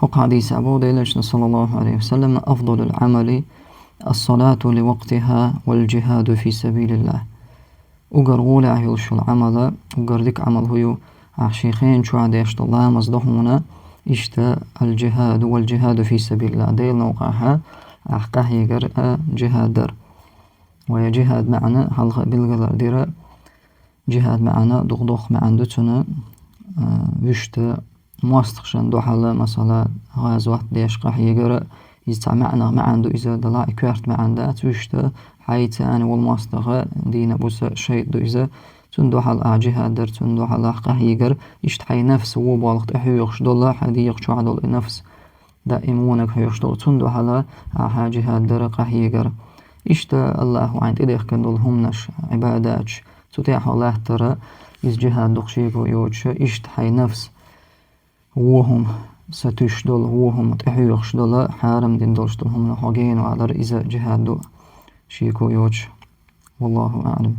وقع حديث أبو ديلش صلى الله عليه وسلم: أفضل العمل الصلاة لوقتها والجهاد في سبيل الله. وقرغول عيوش العمل وقردك عمل هو عشيخين شو عديشت الله مصدهونا إشتا الجهاد والجهاد في سبيل الله ديل نوقعها أحقاه يقرأ جهادر ويا جهاد معنا حلقة بالقدر ديرا جهاد معنا دغدوخ معندتنا وشتا موستخشن دو حالا مثلا غازوات ديش قاح يقرأ يستعمعنا ما عنده إذا دلاء كوارت ما عنده وشتا حيتان والموستخة دينا بوس شيء دو إذا تندو حال جهاد در تندو حال قاح يقرأ يشتحي نفس وبالغت أحيوخش دولا حدي يقشو عدل نفس دائمونك حيوخش دول تندو حال جهاد در قاح يقرأ إشتا الله عند إذا كندول همنش عبادات تتيح الله ترى إز جهاد دقشيكو يوتش إشتحي نفس وهم ستش دول وهم تحيوخش دول حارم دين دولش دول هم نحوجين وعلى إذا جهاد دو شيكو يوتش والله أعلم.